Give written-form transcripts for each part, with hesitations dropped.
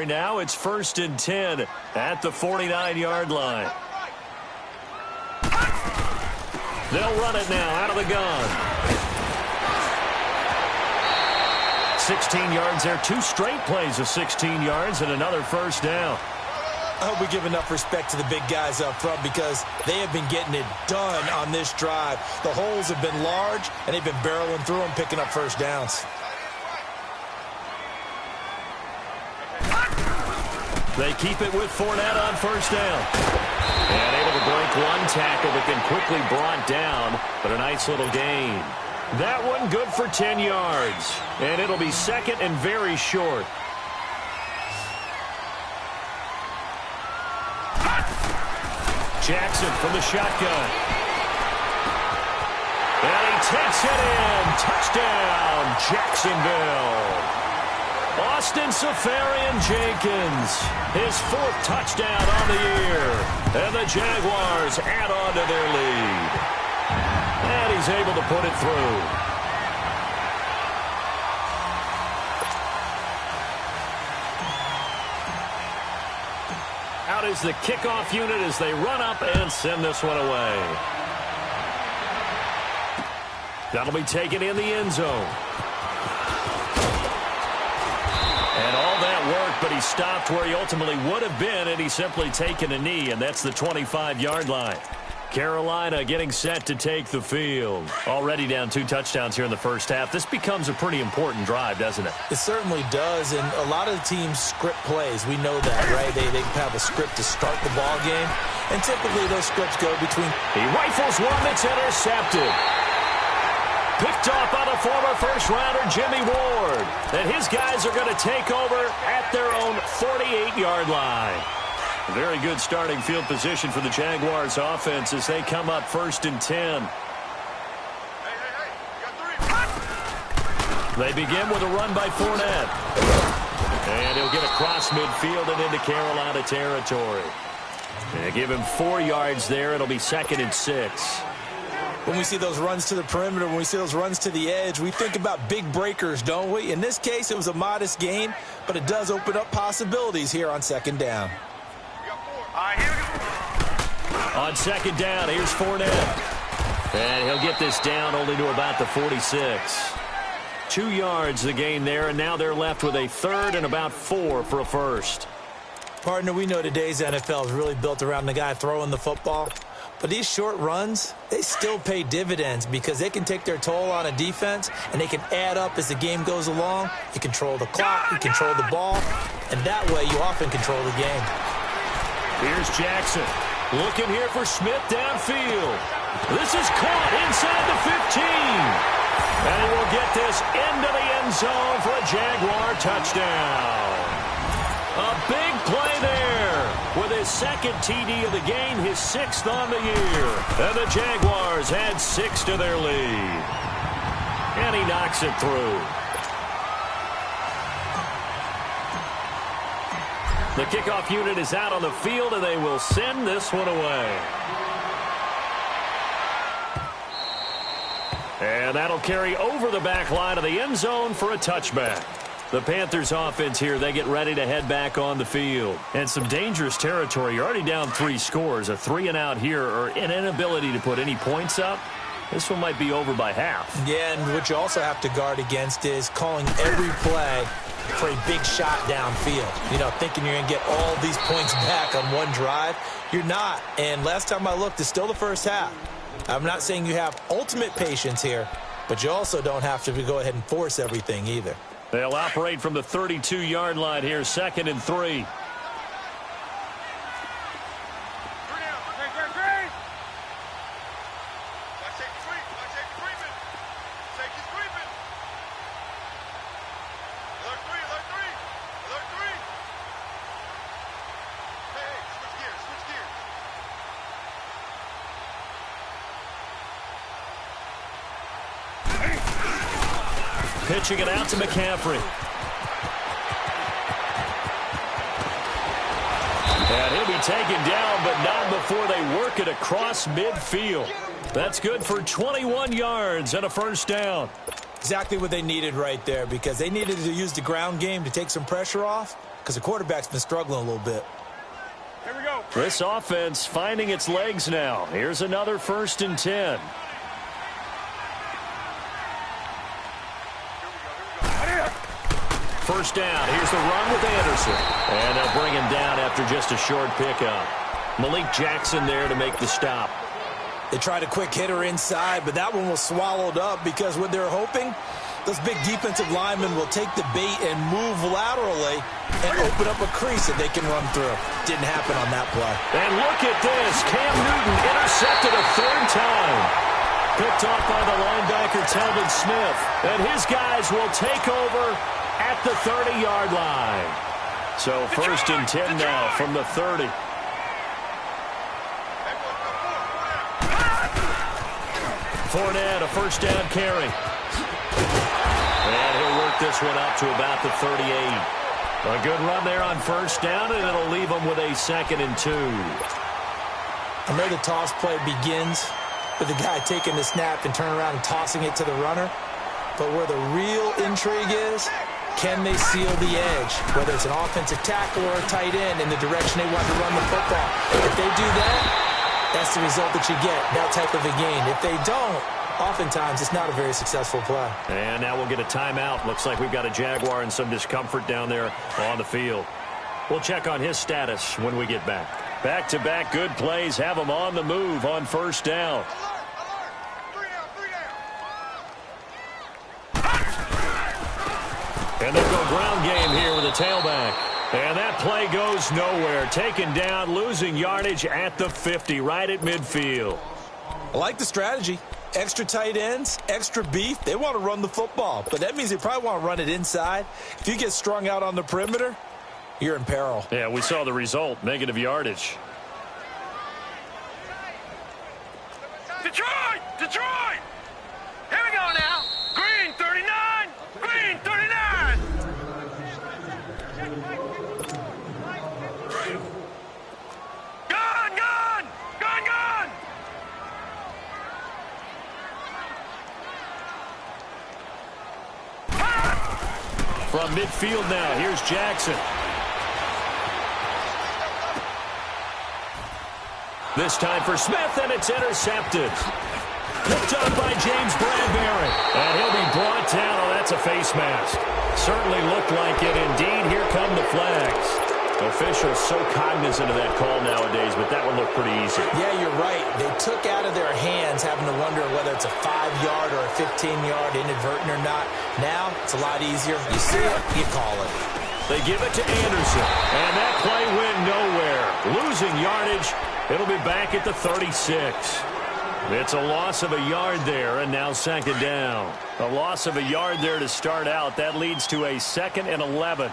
territory now. It's 1st and 10 at the 49-yard line. They'll run it now out of the gun. 16 yards there. 2 straight plays of 16 yards and another first down. I hope we give enough respect to the big guys up front because they have been getting it done on this drive. The holes have been large, and they've been barreling through them, picking up first downs. They keep it with Fournette on first down. And able to break one tackle, but then quickly brought down, but a nice little gain. That one good for 10 yards. And it'll be second and very short. Jackson from the shotgun. And he takes it in. Touchdown, Jacksonville. Austin Safarian-Jenkins, his 4th touchdown on the year. And the Jaguars add on to their lead. And he's able to put it through. Out is the kickoff unit as they run up and send this one away. That'll be taken in the end zone. And all that work, but he stopped where he ultimately would have been, and he's simply taken a knee, and that's the 25-yard line. Carolina getting set to take the field. Already down 2 touchdowns here in the first half. This becomes a pretty important drive, doesn't it? It certainly does, and a lot of the teams script plays. We know that, right? They have a script to start the ball game, and typically those scripts go between... He rifles one that's intercepted. Picked off by the former first-rounder Jimmy Ward. And his guys are going to take over at their own 48-yard line. A very good starting field position for the Jaguars offense as they come up 1st and 10. They begin with a run by Fournette. And he'll get across midfield and into Carolina territory. And they give him 4 yards there. It'll be 2nd and 6. When we see those runs to the perimeter, when we see those runs to the edge, we think about big breakers, don't we? In this case, it was a modest gain, but it does open up possibilities here on 2nd down. On 2nd down, here's Fournette. And he'll get this down only to about the 46. 2 yards the gain there, and now they're left with a 3rd and about 4 for a first. Partner, we know today's NFL is really built around the guy throwing the football. But these short runs, they still pay dividends because they can take their toll on a defense, and they can add up as the game goes along. You control the clock, you control the ball, and that way you often control the game. Here's Jackson. Looking here for Smith downfield. This is caught inside the 15. And he will get this into the end zone for a Jaguar touchdown. A big play there with his 2nd TD of the game, his 6th on the year. And the Jaguars add 6 to their lead. And he knocks it through. The kickoff unit is out on the field, and they will send this one away. And that'll carry over the back line of the end zone for a touchback. The Panthers offense here, they get ready to head back on the field. And some dangerous territory. You're already down 3 scores. A 3-and-out here, or an inability to put any points up. This one might be over by half. Yeah, and what you also have to guard against is calling every play for a big shot downfield. You know, thinking you're going to get all these points back on one drive. You're not. And last time I looked, it's still the first half. I'm not saying you have ultimate patience here, but you also don't have to go ahead and force everything either. They'll operate from the 32-yard line here, 2nd and 3. Pitching it out to McCaffrey. And he'll be taken down, but not before they work it across midfield. That's good for 21 yards and a first down. Exactly what they needed right there, because they needed to use the ground game to take some pressure off, because the quarterback's been struggling a little bit. Here we go. This offense finding its legs now. Here's another 1st and 10. First down. Here's the run with Anderson. And they'll bring him down after just a short pickup. Malik Jackson there to make the stop. They tried a quick hitter inside, but that one was swallowed up because what they're hoping, those big defensive linemen will take the bait and move laterally and open up a crease that they can run through. Didn't happen on that play. And look at this. Cam Newton intercepted a 3rd time. Picked off by the linebacker, Telvin Smith. And his guys will take over at the 30-yard line. So 1st and 10 now from the 30. Fournette, a 1st down carry. And he'll work this one up to about the 38. A good run there on 1st down, and it'll leave him with a 2nd and 2. I know the toss play begins with the guy taking the snap and turning around and tossing it to the runner. But where the real intrigue is, can they seal the edge, whether it's an offensive tackle or a tight end in the direction they want to run the football. If they do that, that's the result that you get, that type of a gain. If they don't, oftentimes it's not a very successful play. And now we'll get a timeout. Looks like we've got a Jaguar and some discomfort down there on the field. We'll check on his status when we get back. Back-to-back good plays have him on the move on 1st down. And they'll go ground game here with a tailback. And that play goes nowhere. Taken down, losing yardage at the 50, right at midfield. I like the strategy. Extra tight ends, extra beef. They want to run the football, but that means they probably want to run it inside. If you get strung out on the perimeter, you're in peril. Yeah, we saw the result, negative yardage. Detroit! Detroit! Here we go now. Green 39. Green 39. Gun, gun! Gun, gun! From midfield now, here's Jackson. This time for Smith, and it's intercepted. Picked up by James Bradbury. And he'll be brought down. Oh, that's a face mask. Certainly looked like it. Indeed, here come the flags. Officials so cognizant of that call nowadays, but that one looked pretty easy. Yeah, you're right. They took out of their hands having to wonder whether it's a 5-yard or a 15-yard inadvertent or not. Now, it's a lot easier. You see it, you call it. They give it to Anderson, and that play went nowhere. Losing yardage. It'll be back at the 36. It's a loss of a yard there, and now 2nd down. A loss of a yard there to start out. That leads to a 2nd and 11.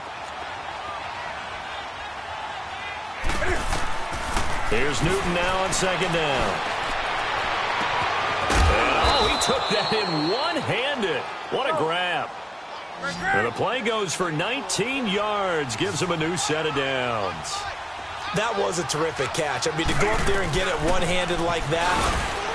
Here's Newton now on 2nd down. And, he took that in one-handed. What a grab. And the play goes for 19 yards. Gives him a new set of downs. That was a terrific catch. I mean, to go up there and get it one-handed like that,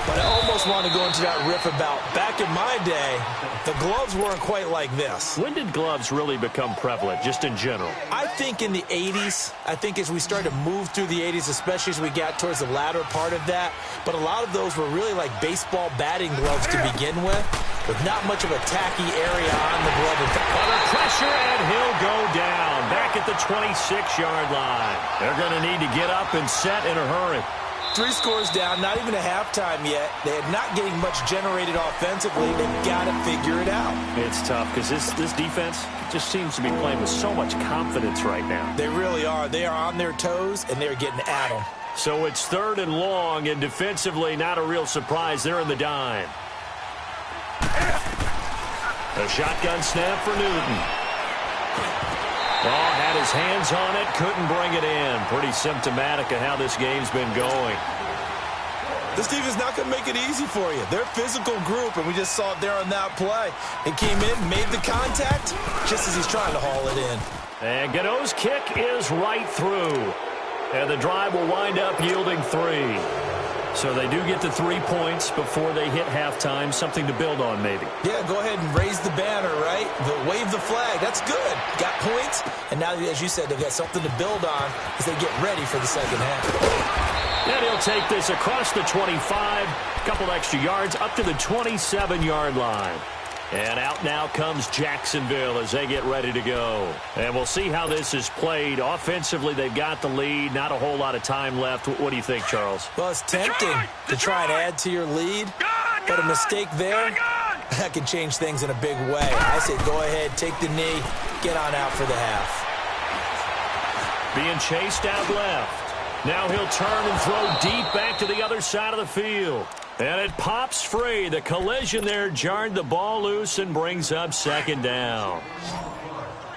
but I almost want to go into that riff about back in my day, the gloves weren't quite like this. When did gloves really become prevalent, just in general? I think in the 80s. I think as we started to move through the 80s, especially as we got towards the latter part of that. But a lot of those were really like baseball batting gloves to begin with not much of a tacky area on the glove. Under pressure, and he'll go down. Back at the 26-yard line. They're going to need to get up and set in a hurry. 3 scores down, not even a halftime yet. They're not getting much generated offensively. They've got to figure it out. It's tough because this defense just seems to be playing with so much confidence right now. They really are. They are on their toes, and they're getting at them. So it's 3rd and long, and defensively not a real surprise. They're in the dime. A shotgun snap for Newton. Oh, had his hands on it, couldn't bring it in. Pretty symptomatic of how this game's been going. This team is not going to make it easy for you. They're a physical group, and we just saw it there on that play. He came in, made the contact, just as he's trying to haul it in. And Gano's kick is right through. And the drive will wind up yielding 3. So they do get the 3 points before they hit halftime, something to build on maybe. Yeah, go ahead and raise the banner, right? Wave the flag. That's good. Got points, and now, as you said, they've got something to build on as they get ready for the second half. And he'll take this across the 25, a couple extra yards, up to the 27-yard line. And out now comes Jacksonville as they get ready to go. And we'll see how this is played. Offensively, they've got the lead. Not a whole lot of time left. What do you think, Charles? Well, it's tempting to try and add to your lead, but a mistake there, that can change things in a big way. I say go ahead, take the knee, get on out for the half. Being chased out left. Now he'll turn and throw deep back to the other side of the field. And it pops free. The collision there jarred the ball loose and brings up second down.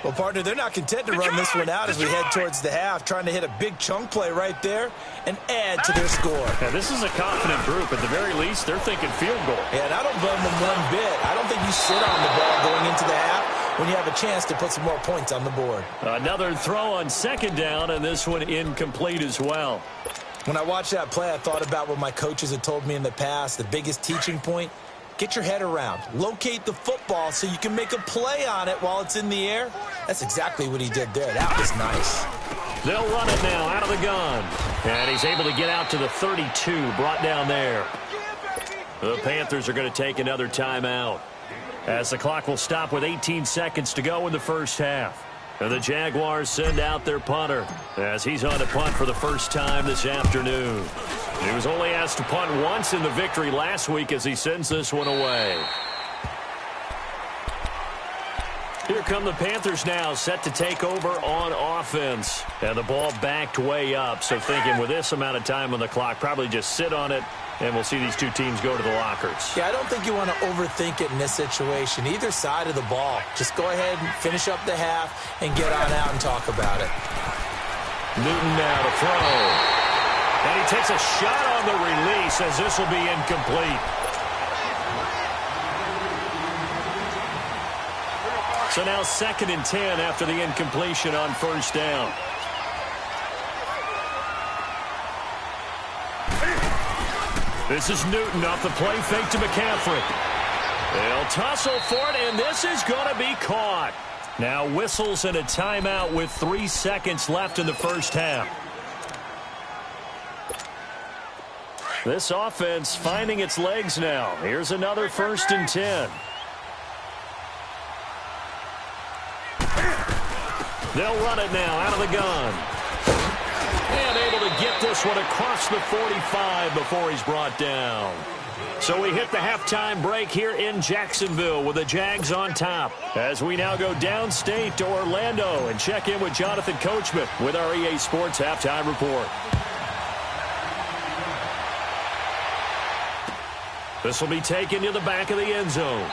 Well, partner, they're not content to run this one out as we head towards the half, trying to hit a big chunk play right there and add to their score. Yeah, this is a confident group. At the very least, they're thinking field goal. Yeah, and I don't blame them one bit. I don't think you sit on the ball going into the half when you have a chance to put some more points on the board. Another throw on second down, and this one incomplete as well. When I watched that play, I thought about what my coaches had told me in the past. The biggest teaching point, get your head around. Locate the football so you can make a play on it while it's in the air. That's exactly what he did there. That was nice. They'll run it now out of the gun. And he's able to get out to the 32, brought down there. The Panthers are going to take another timeout as the clock will stop with 18 seconds to go in the first half. And the Jaguars send out their punter as he's on to punt for the first time this afternoon. He was only asked to punt once in the victory last week as he sends this one away. Here come the Panthers now, set to take over on offense. And the ball backed way up, so thinking with this amount of time on the clock, probably just sit on it, and we'll see these two teams go to the lockers. Yeah, I don't think you want to overthink it in this situation. Either side of the ball. Just go ahead and finish up the half and get on out and talk about it. Newton now to throw. And he takes a shot on the release as this will be incomplete. So now 2nd and 10 after the incompletion on first down. This is Newton off the play fake to McCaffrey. They'll tussle for it, and this is going to be caught. Now whistles and a timeout with 3 seconds left in the first half. This offense finding its legs now. Here's another 1st and 10. They'll run it now out of the gun. And able to get this one across the 45 before he's brought down. So we hit the halftime break here in Jacksonville with the Jags on top. As we now go downstate to Orlando and check in with Jonathan Coachman with our EA Sports Halftime Report. This will be taken to the back of the end zone.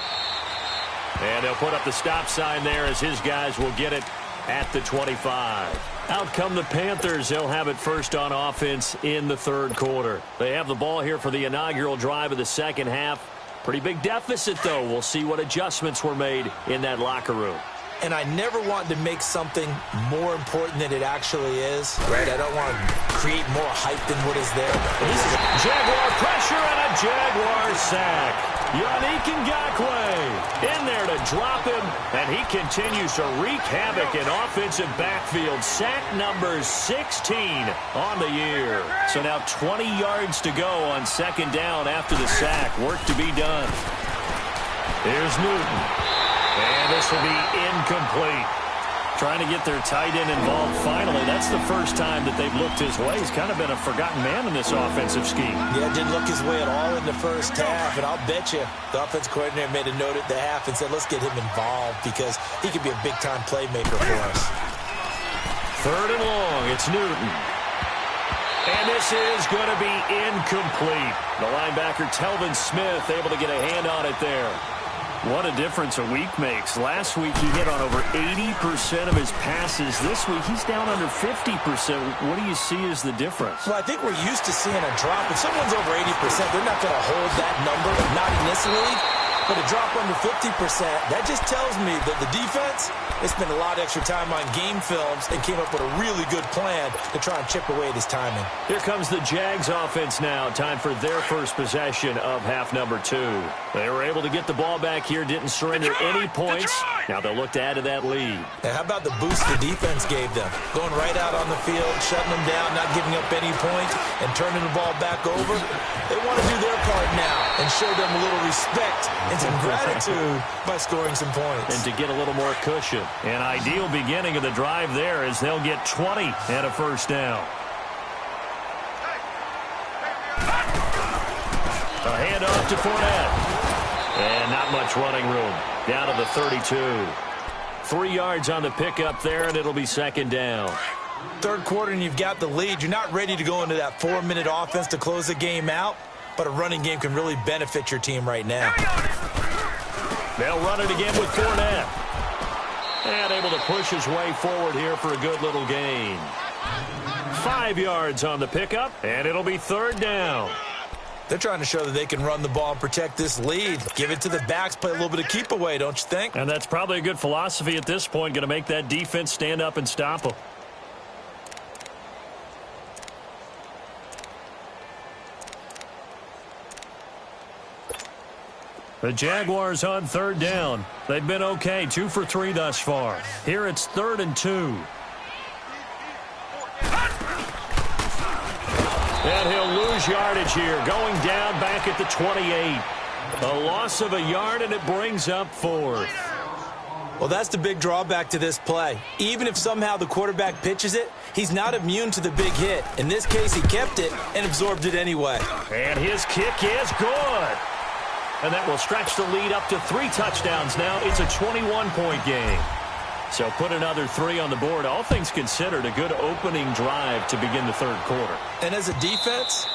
And they'll put up the stop sign there as his guys will get it at the 25. Out come the Panthers. They'll have it first on offense in the 3rd quarter. They have the ball here for the inaugural drive of the second half. Pretty big deficit, though. We'll see what adjustments were made in that locker room. And I never want to make something more important than it actually is, right? I don't want to create more hype than what is there. This is Jaguar pressure and a Jaguar sack. Yannick Ngakoue in there to drop him, and he continues to wreak havoc in offensive backfield. Sack number 16 on the year. So now 20 yards to go on 2nd down after the sack. Work to be done. Here's Newton. And this will be incomplete. Trying to get their tight end involved finally. That's the first time that they've looked his way. He's kind of been a forgotten man in this offensive scheme. Yeah, didn't look his way at all in the first half. And I'll bet you the offense coordinator made a note at the half and said, let's get him involved because he could be a big-time playmaker for us. 3rd and long. It's Newton. And this is going to be incomplete. The linebacker, Telvin Smith, able to get a hand on it there. What a difference a week makes. Last week he hit on over 80% of his passes. This week he's down under 50%. What do you see as the difference? Well, I think we're used to seeing a drop. If someone's over 80%, they're not going to hold that number, not in this league. But a drop under 50%, that just tells me that the defense, they spent a lot of extra time on game films and came up with a really good plan to try and chip away at his timing. Here comes the Jags offense now. Time for their first possession of half number 2. They were able to get the ball back here, didn't surrender any points. Now they'll look to add to that lead. And how about the boost the defense gave them? Going right out on the field, shutting them down, not giving up any points, and turning the ball back over. They want to do their part now and show them a little respect and some gratitude by scoring some points. And to get a little more cushion. An ideal beginning of the drive there as they'll get 20 and a first down. A handoff to Fournette. And not much running room. Down to the 32. 3 yards on the pickup there, and it'll be second down. Third quarter and you've got the lead. You're not ready to go into that 4-minute offense to close the game out, but a running game can really benefit your team right now. They'll run it again with Fournette. And able to push his way forward here for a good little gain. 5 yards on the pickup, and it'll be third down. They're trying to show that they can run the ball and protect this lead. Give it to the backs, play a little bit of keep away, don't you think? And that's probably a good philosophy at this point, going to make that defense stand up and stop them. The Jaguars on third down. They've been okay, 2 for 3 thus far. Here it's 3rd and 2. And he'll lose yardage here, going down back at the 28. A loss of a yard, and it brings up 4th. Well, that's the big drawback to this play. Even if somehow the quarterback pitches it, he's not immune to the big hit. In this case, he kept it and absorbed it anyway. And his kick is good. And that will stretch the lead up to 3 touchdowns now. It's a 21-point game. So put another 3 on the board. All things considered, a good opening drive to begin the third quarter. And as a defense,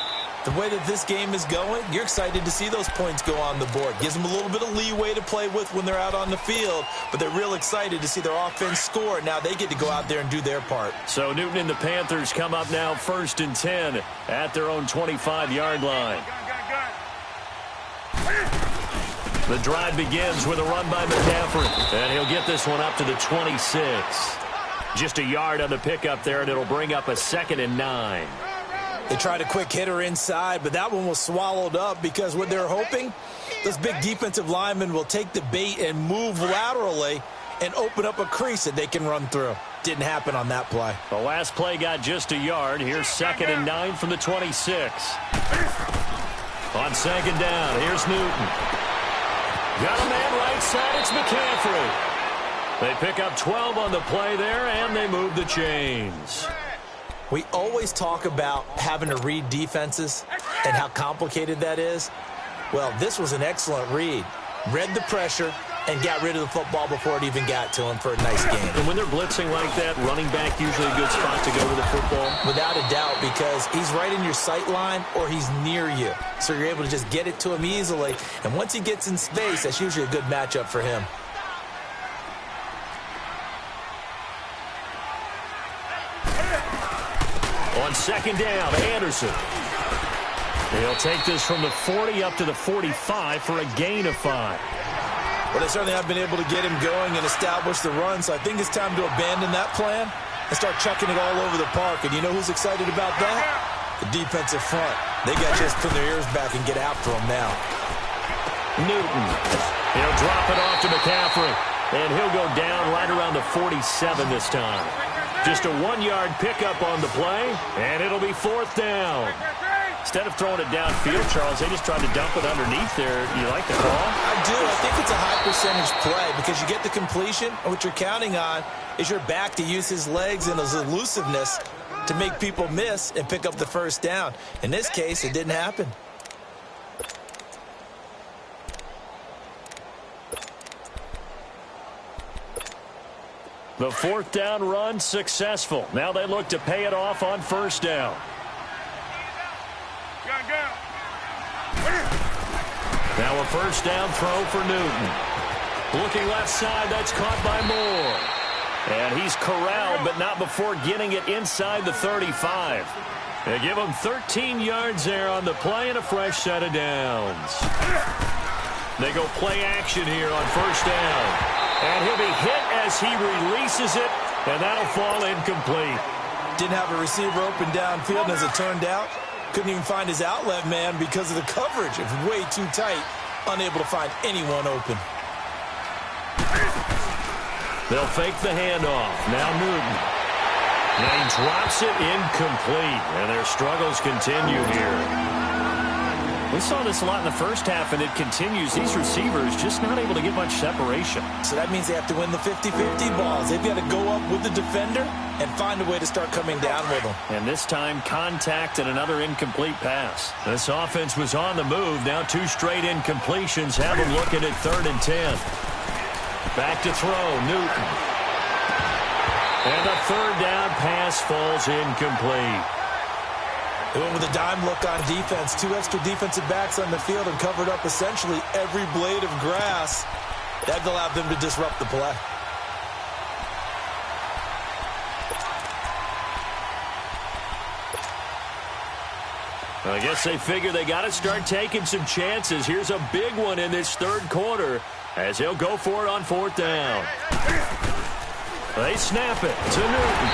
the way that this game is going, you're excited to see those points go on the board. Gives them a little bit of leeway to play with when they're out on the field, but they're real excited to see their offense score. Now they get to go out there and do their part. So Newton and the Panthers come up now 1st and 10 at their own 25-yard line. The drive begins with a run by McCaffrey, and he'll get this one up to the 26. Just a yard on the pickup there, and it'll bring up a 2nd and 9. They tried a quick hitter inside, but that one was swallowed up because what they're hoping, those big defensive linemen will take the bait and move laterally and open up a crease that they can run through. Didn't happen on that play. The last play got just a yard. Here's 2nd and 9 from the 26. On 2nd down, here's Newton. Got a man right side, it's McCaffrey. They pick up 12 on the play there, and they move the chains. We always talk about having to read defenses and how complicated that is. Well, this was an excellent read. Read the pressure and got rid of the football before it even got to him for a nice game. And when they're blitzing like that, running back usually a good spot to go with the football? Without a doubt, because he's right in your sight line or he's near you. So you're able to just get it to him easily. And once he gets in space, that's usually a good matchup for him. On 2nd down, Anderson. He'll take this from the 40 up to the 45 for a gain of 5. Well, they certainly have been able to get him going and establish the run, so I think it's time to abandon that plan and start chucking it all over the park. And you know who's excited about that? The defensive front. They got to just pin their ears back and get after him now. Newton. He'll drop it off to McCaffrey, and he'll go down right around the 47 this time. Just a 1-yard pickup on the play, and it'll be 4th down. Instead of throwing it downfield, Charles, they just tried to dump it underneath there. You like the call? I do. I think it's a high percentage play because you get the completion, and what you're counting on is your back to use his legs and his elusiveness to make people miss and pick up the first down. In this case, it didn't happen. The 4th down run successful. Now they look to pay it off on 1st down. Now a 1st down throw for Newton. Looking left side, that's caught by Moore. And he's corralled, but not before getting it inside the 35. They give him 13 yards there on the play and a fresh set of downs. They go play action here on first down. And he'll be hit as he releases it, and that'll fall incomplete. Didn't have a receiver open downfield, and as it turned out, couldn't even find his outlet man because of the coverage. It was way too tight, unable to find anyone open. They'll fake the handoff. Now Newton. And he drops it incomplete, and their struggles continue here. We saw this a lot in the first half, and it continues. These receivers just not able to get much separation. So that means they have to win the 50-50 balls. They've got to go up with the defender and find a way to start coming down with them. And this time, contact and another incomplete pass. This offense was on the move. Now 2 straight incompletions have them looking at 3rd and 10. Back to throw, Newton. And the 3rd down pass falls incomplete. They went with a dime look on defense. 2 extra defensive backs on the field and covered up essentially every blade of grass. That allowed them to disrupt the play. I guess they figure they got to start taking some chances. Here's a big one in this 3rd quarter as he'll go for it on 4th down. They snap it to Newton.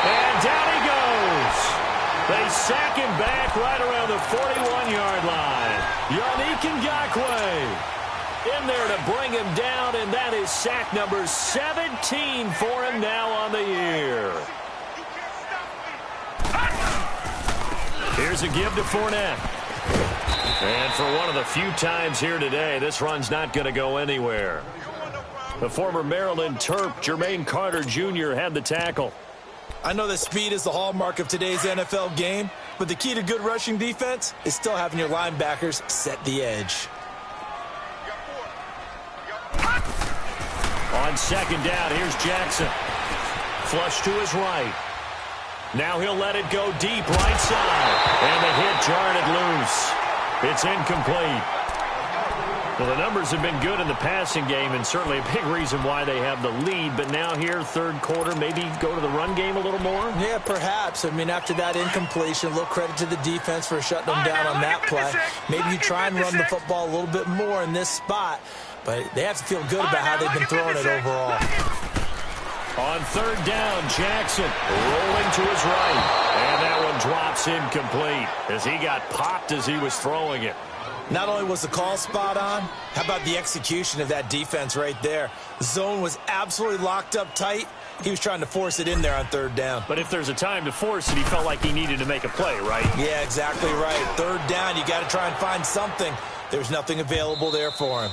And down he goes. They sack him back right around the 41-yard line. Yannick Ngakoue in there to bring him down, and that is sack number 17 for him now on the year. Here's a give to Fournette. And for one of the few times here today, this run's not going to go anywhere. The former Maryland Terp, Jermaine Carter Jr., had the tackle. I know that speed is the hallmark of today's NFL game, but the key to good rushing defense is still having your linebackers set the edge. On 2nd down, here's Jackson. Flush to his right. Now he'll let it go deep right side. And the hit jarred it loose. It's incomplete. Well, the numbers have been good in the passing game, and certainly a big reason why they have the lead. But now here, 3rd quarter, maybe go to the run game a little more? Yeah, perhaps. I mean, after that incompletion, a little credit to the defense for shutting them down on that play. Maybe you try and run the football a little bit more in this spot, but they have to feel good about how they've been throwing it overall. On 3rd down, Jackson rolling to his right. And that one drops incomplete as he got popped as he was throwing it. Not only was the call spot on, how about the execution of that defense right there? The zone was absolutely locked up tight. He was trying to force it in there on 3rd down. But if there's a time to force it, he felt like he needed to make a play, right? Yeah, exactly right. 3rd down, you got to try and find something. There's nothing available there for him.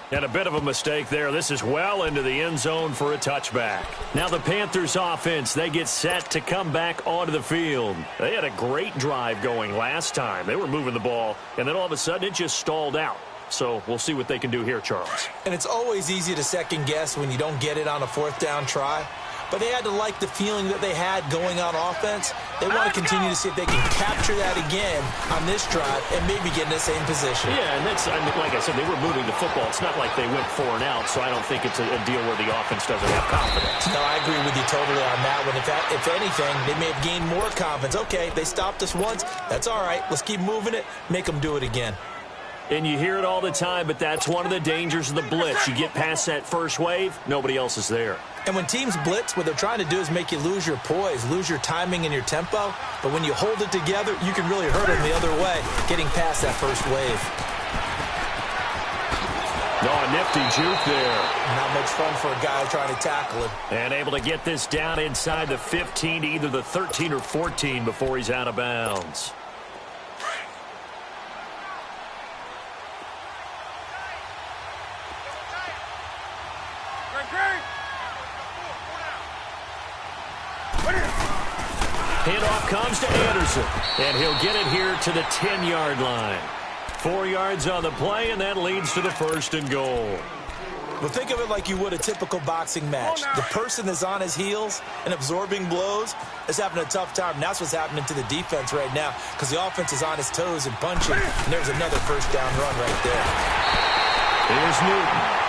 And a bit of a mistake there. This is well into the end zone for a touchback. Now the Panthers offense, they get set to come back onto the field. They had a great drive going last time. They were moving the ball, and then all of a sudden it just stalled out. So we'll see what they can do here, Charles. And it's always easy to second guess when you don't get it on a 4th down try. But they had to like the feeling that they had going on offense. They want to continue to see if they can capture that again on this drive and maybe get in the same position. Yeah, and that's, I mean, like I said, they were moving the football. It's not like they went 4 and out, so I don't think it's a deal where the offense doesn't have confidence. No, I agree with you totally on that one. If anything, they may have gained more confidence. Okay, they stopped us once. That's all right. Let's keep moving it. Make them do it again. And you hear it all the time, but that's one of the dangers of the blitz. You get past that first wave, nobody else is there. And when teams blitz, what they're trying to do is make you lose your poise, lose your timing and your tempo. But when you hold it together, you can really hurt them the other way, getting past that first wave. Oh, nifty juke there. Not much fun for a guy trying to tackle it. And able to get this down inside the 15, either the 13 or 14 before he's out of bounds. Handoff comes to Anderson, and he'll get it here to the 10-yard line. 4 yards on the play, and that leads to the 1st and goal. Well, think of it like you would a typical boxing match. The person that's on his heels and absorbing blows is having a tough time. And that's what's happening to the defense right now because the offense is on his toes and punching. And there's another 1st down run right there. Here's Newton.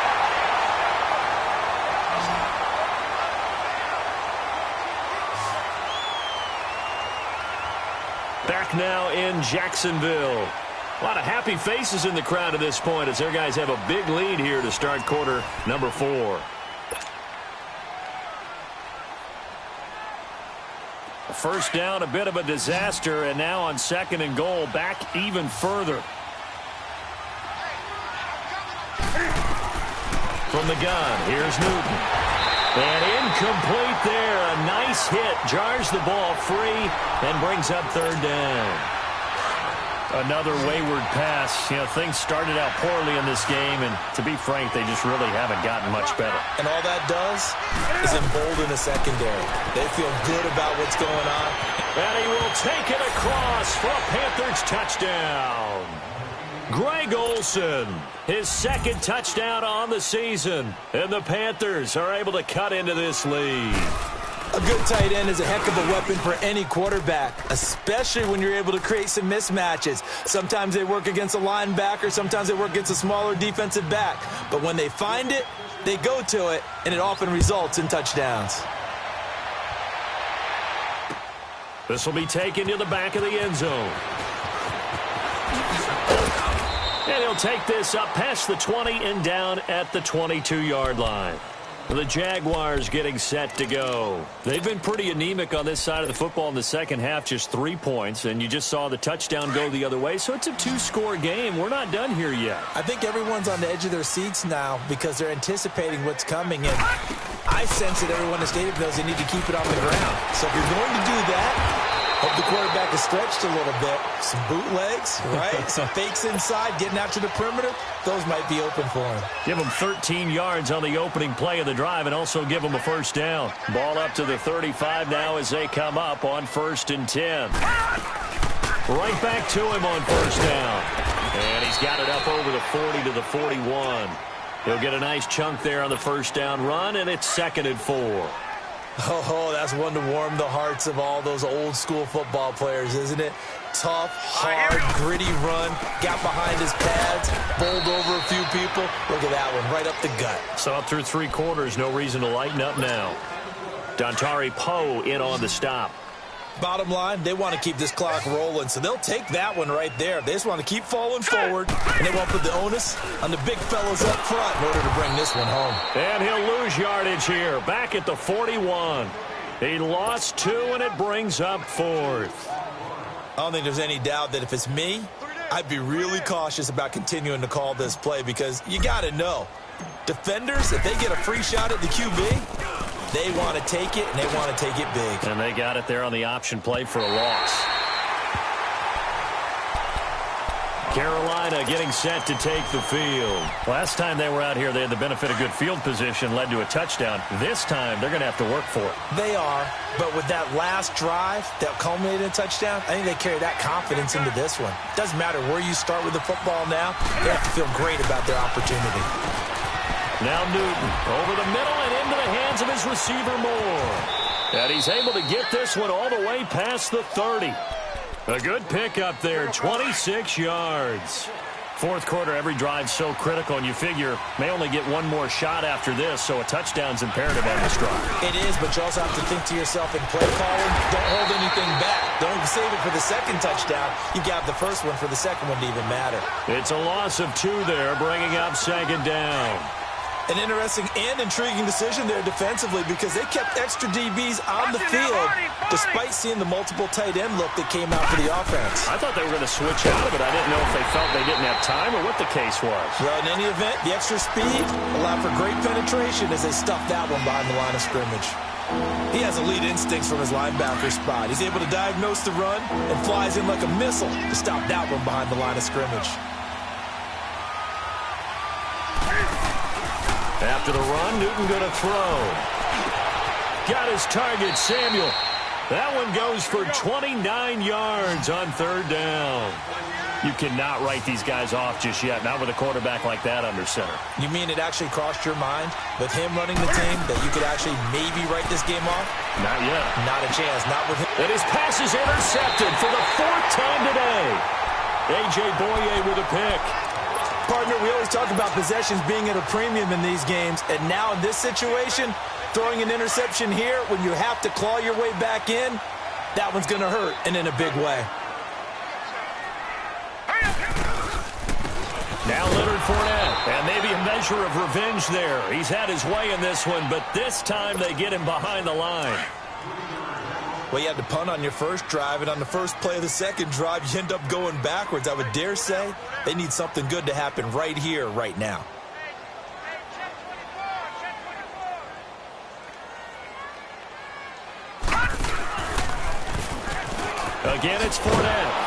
Back now in Jacksonville. A lot of happy faces in the crowd at this point as their guys have a big lead here to start quarter number 4. First down, a bit of a disaster, and now on 2nd and goal, back even further. From the gun, here's Newton. And incomplete there. A nice hit. Jars the ball free and brings up 3rd down. Another wayward pass. You know, things started out poorly in this game, and to be frank, they just really haven't gotten much better. And all that does is embolden the secondary. They feel good about what's going on. And he will take it across for a Panthers touchdown. Greg Olsen, his 2nd touchdown on the season. And the Panthers are able to cut into this lead. A good tight end is a heck of a weapon for any quarterback, especially when you're able to create some mismatches. Sometimes they work against a linebacker, sometimes they work against a smaller defensive back. But when they find it, they go to it, and it often results in touchdowns. This will be taken to the back of the end zone. And he'll take this up past the 20 and down at the 22-yard line. The Jaguars getting set to go. They've been pretty anemic on this side of the football in the second half, just 3 points, and you just saw the touchdown go the other way, so it's a 2-score game. We're not done here yet. I think everyone's on the edge of their seats now because they're anticipating what's coming, and I sense that everyone in the stadium knows they need to keep it on the ground. So if you're going to do that, hope the quarterback is stretched a little bit. Some bootlegs, right? Some fakes inside, getting out to the perimeter. Those might be open for him. Give him 13 yards on the opening play of the drive and also give him a first down. Ball up to the 35 now as they come up on 1st and 10. Right back to him on 1st down. And he's got it up over the 40 to the 41. He'll get a nice chunk there on the 1st down run, and it's 2nd and 4. Oh, that's one to warm the hearts of all those old-school football players, isn't it? Tough, hard, gritty run, got behind his pads, bowled over a few people. Look at that one, right up the gut. Saw through 3 quarters, no reason to lighten up now. Dontari Poe in on the stop. Bottom line, they want to keep this clock rolling, so they'll take that one right there. They just want to keep falling forward, and they won't put the onus on the big fellas up front in order to bring this one home. And he'll lose yardage here, back at the 41. He lost 2, and it brings up 4th. I don't think there's any doubt that if it's me, I'd be really cautious about continuing to call this play because you got to know, defenders, if they get a free shot at the QB, they want to take it, and they want to take it big. And they got it there on the option play for a loss. Carolina getting set to take the field. Last time they were out here, they had the benefit of good field position, led to a touchdown. This time, they're going to have to work for it. They are, but with that last drive that culminated in a touchdown, I think they carry that confidence into this one. Doesn't matter where you start with the football now, they have to feel great about their opportunity. Now Newton over the middle and into the hands of his receiver Moore. And he's able to get this one all the way past the 30. A good pickup there, 26 yards. 4th quarter, every drive's so critical, and you figure may only get one more shot after this, so a touchdown's imperative on this drive. It is, but you also have to think to yourself in play calling, don't hold anything back. Don't save it for the second touchdown. You got the first one for the second one to even matter. It's a loss of 2 there, bringing up 2nd down. An interesting and intriguing decision there defensively because they kept extra DBs on the field despite seeing the multiple tight end look that came out for the offense. I thought they were going to switch out of it. I didn't know if they felt they didn't have time or what the case was. Well, in any event, the extra speed allowed for great penetration as they stuffed that one behind the line of scrimmage. He has elite instincts from his linebacker spot. He's able to diagnose the run and flies in like a missile to stop that one behind the line of scrimmage. After the run, Newton going to throw. Got his target, Samuel. That one goes for 29 yards on 3rd down. You cannot write these guys off just yet, not with a quarterback like that under center. You mean it actually crossed your mind with him running the team that you could actually maybe write this game off? Not yet. Not a chance, not with him. And his pass is intercepted for the 4th time today. A.J. Boye with a pick. Partner, we always talk about possessions being at a premium in these games, and now in this situation, throwing an interception here when you have to claw your way back in, that one's going to hurt, and in a big way. Now Leonard Fournette, and maybe a measure of revenge there. He's had his way in this one, but this time they get him behind the line. Well, you had to punt on your first drive, and on the first play of the second drive, you end up going backwards. I would dare say they need something good to happen right here, right now. Again, it's Fournette.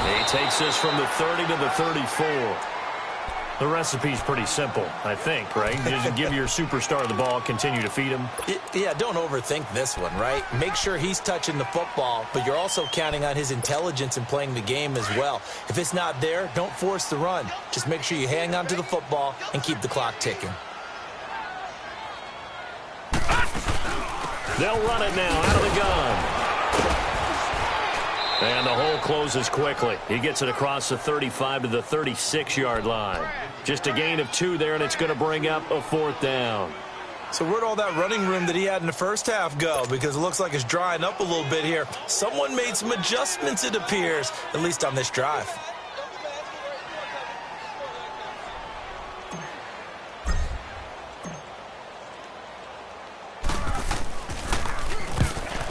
He takes this from the 30 to the 34. The recipe's pretty simple, I think, right? Just give your superstar the ball, continue to feed him. Yeah, don't overthink this one, right? Make sure he's touching the football, but you're also counting on his intelligence in playing the game as well. If it's not there, don't force the run. Just make sure you hang on to the football and keep the clock ticking. They'll run it now out of the gun. And the hole closes quickly. He gets it across the 35 to the 36-yard line. Just a gain of 2 there, and it's going to bring up a 4th down. So where'd all that running room that he had in the first half go? Because it looks like it's drying up a little bit here. Someone made some adjustments, it appears, at least on this drive.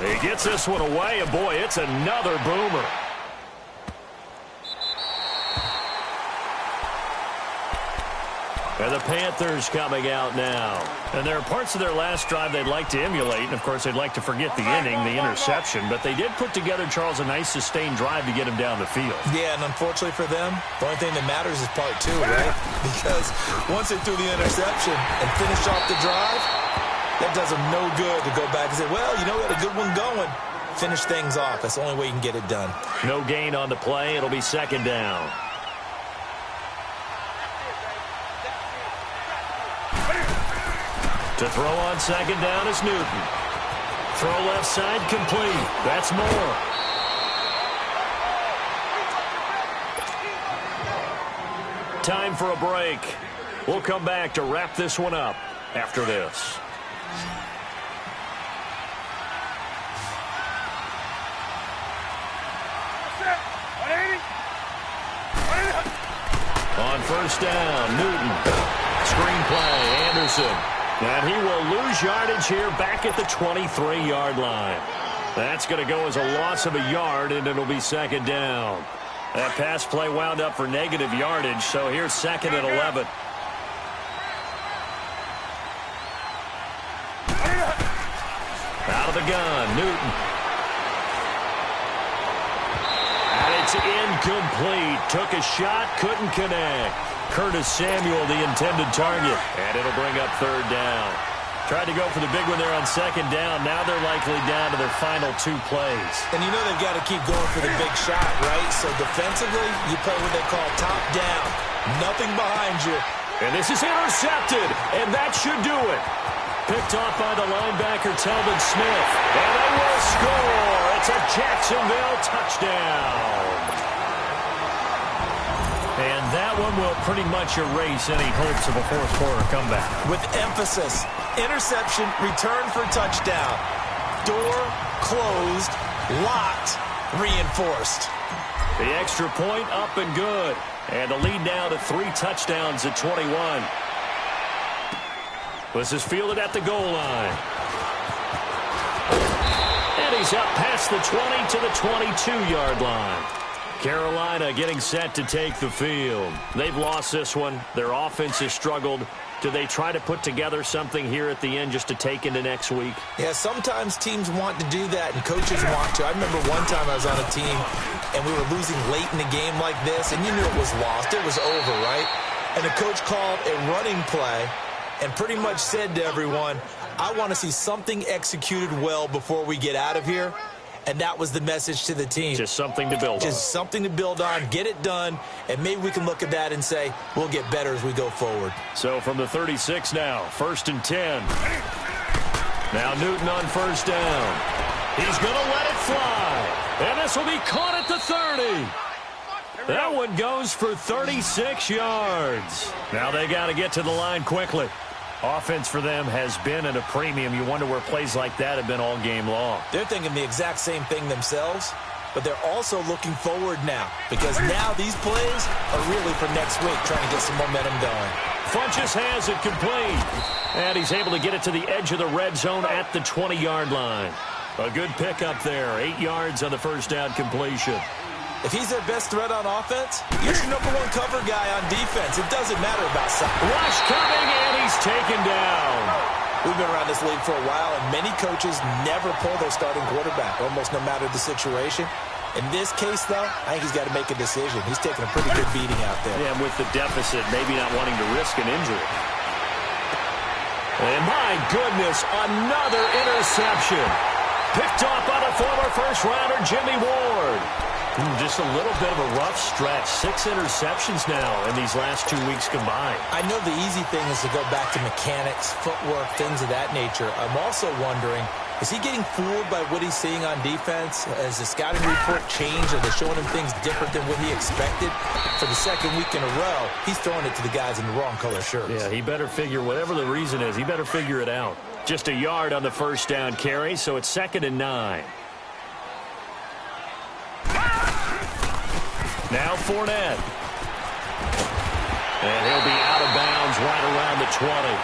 He gets this one away, and boy, it's another boomer. And the Panthers coming out now. And there are parts of their last drive they'd like to emulate, and of course they'd like to forget the inning, the interception, but they did put together, Charles, a nice sustained drive to get him down the field. Yeah, and unfortunately for them, the only thing that matters is part 2, right? Because once they threw the interception and finished off the drive, that does them no good to go back and say, well, you know, we had a good one going. Finish things off. That's the only way you can get it done. No gain on the play. It'll be 2nd down. To throw on 2nd down is Newton. Throw left side complete. That's more. Time for a break. We'll come back to wrap this one up after this. On 1st down, Newton. Screen play, Anderson. And he will lose yardage here back at the 23-yard line. That's going to go as a loss of a yard, and it'll be 2nd down. That pass play wound up for negative yardage, so here's 2nd and 11. Out of the gun, Newton. And it's incomplete. Took a shot, couldn't connect. Curtis Samuel, the intended target. And it'll bring up 3rd down. Tried to go for the big one there on 2nd down. Now they're likely down to their final 2 plays. And you know they've got to keep going for the big shot, right? So defensively, you play what they call top down. Nothing behind you. And this is intercepted, and that should do it. Picked off by the linebacker, Telvin Smith. And they will score. It's a Jacksonville touchdown. And that one will pretty much erase any hopes of a 4th quarter comeback. With emphasis, interception, return for touchdown. Door closed, locked, reinforced. The extra point up and good. And the lead now to 3 touchdowns at 21. This is fielded at the goal line. And he's up past the 20 to the 22-yard line. Carolina getting set to take the field. They've lost this one. Their offense has struggled. Do they try to put together something here at the end just to take into next week? Yeah, sometimes teams want to do that and coaches want to. I remember one time I was on a team and we were losing late in the game like this, and you knew it was lost. It was over, right? And the coach called a running play and pretty much said to everyone, I want to see something executed well before we get out of here. And that was the message to the team. Just something to build on. Just something to build on, get it done, and maybe we can look at that and say, we'll get better as we go forward. So from the 36 now, 1st and 10. Now Newton on 1st down. He's going to let it fly. And this will be caught at the 30. That one goes for 36 yards. Now they got to get to the line quickly. Offense for them has been at a premium. You wonder where plays like that have been all game long. They're thinking the exact same thing themselves. but they're also looking forward now because now these plays are really for next week, trying to get some momentum going. Funchess has it complete, and he's able to get it to the edge of the red zone at the 20-yard line. A good pickup there, 8 yards on the first down completion. If he's their best threat on offense, he's your #1 cover guy on defense. It doesn't matter about size. Rush coming, and he's taken down. We've been around this league for a while, and many coaches never pull their starting quarterback, almost no matter the situation. In this case, though, I think he's got to make a decision. He's taking a pretty good beating out there. Yeah, with the deficit, maybe not wanting to risk an injury. And my goodness, another interception. Picked off by the former first-rounder Jimmy Ward. Just a little bit of a rough stretch. 6 interceptions now in these last 2 weeks combined. I know the easy thing is to go back to mechanics, footwork, things of that nature. I'm also wondering, is he getting fooled by what he's seeing on defense? Has the scouting report changed? Are they showing him things different than what he expected? For the second week in a row, he's throwing it to the guys in the wrong color shirts. Yeah, he better figure, whatever the reason is, he better figure it out. Just a yard on the first down carry, so it's 2nd and 9. Now Fournette. And he'll be out of bounds right around the 20.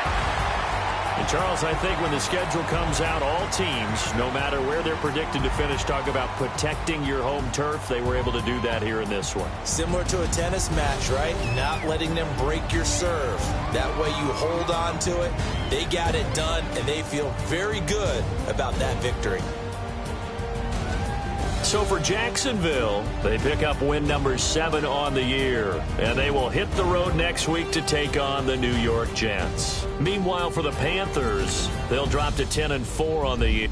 And Charles, I think when the schedule comes out, all teams, no matter where they're predicted to finish, talk about protecting your home turf. They were able to do that here in this one. Similar to a tennis match, right? Not letting them break your serve. That way you hold on to it. They got it done, and they feel very good about that victory. So for Jacksonville, they pick up win number 7 on the year, and they will hit the road next week to take on the New York Jets. Meanwhile, for the Panthers, they'll drop to 10-4 on the year.